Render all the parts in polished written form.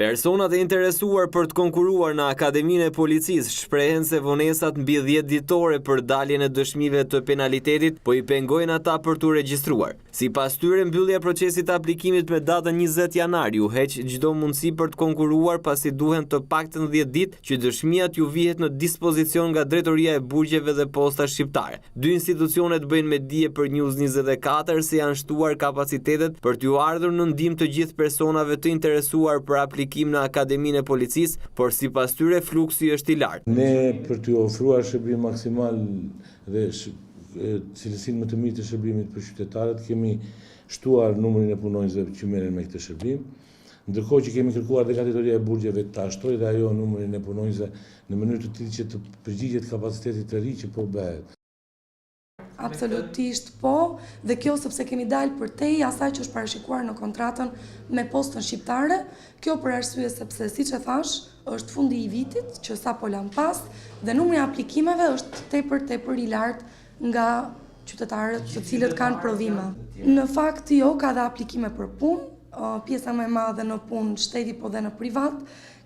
Personat e interesuar për të konkuruar në Akademinë e Policisë shprehen se vonesat mbi 10 ditore për daljen e dëshmive të penalitetit po i pengojnë ata për t'u regjistruar. Sipas tyre, mbyllja e procesit të aplikimit me datën 20 janar ju heq çdo mundësi për të konkuruar, pasi duhen të paktën 10 ditë që dëshmia t'ju vihet në dispozicion nga Drejtoria e Burgjeve dhe Posta Shqiptare. Dy institucionet bëjnë me dije për News 24 se janë shtuar kapacitetet për t'ju ardhur në ndihmë të gjithë personave të interesuar për aplikim në Akademinë e Policisë, por sipas tyre fluksi është i lartë. Ne për t'ju ofruar shërbim maksimal dhe cilësinë më të mirë të shërbimit për qytetarët, kemi shtuar numrin e punonjësve që merren me këtë shërbim. Ndërkohë që kemi kërkuar dhe nga Drejtoria e Burgjeve ta shtojë dhe ajo numrin e punonjësve në mënyrë të tillë që të përgjigjet kapacitetit të ri që po bëhet. Absolutisht po, dhe kjo sepse kemi dalë përtej asaj që është parashikuar në kontratën me Postën Shqiptare. Kjo për arsye sepse, siç e thash, është fundi i vitit që sapo lan pas dhe numri i aplikimeve është tepër i lartë nga qytetarët të cilët kanë provime. Në fakt jo, ka dhe aplikime për punë, pjesa më e madhe në punë shteti po dhe në privat.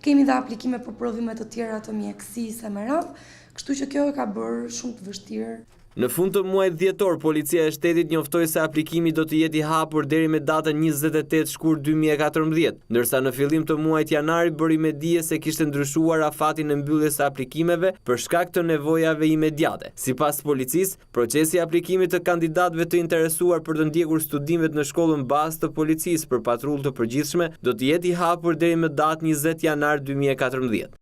Kemi dhe aplikime për provime të tjera të mjekësisë e me radhë, kështu që kjo e ka bërë shumë të vështirë. Në fund të muajit dhjetor, Policia e Shtetit njoftoi se aplikimi do të jetë i hapur deri me datën 28 shkurt 2014, ndërsa në fillim të muajit janar bëri me dije se kishte ndryshuar afatin e mbylljes së aplikimeve për shkak të nevojave imediate. Sipas policisë, procesi i aplikimit të kandidatëve të interesuar për të ndjekur studimet në shkollën bazë të policisë për patrullë të përgjithshme do të jetë i hapur deri më datën 20 janar 2014.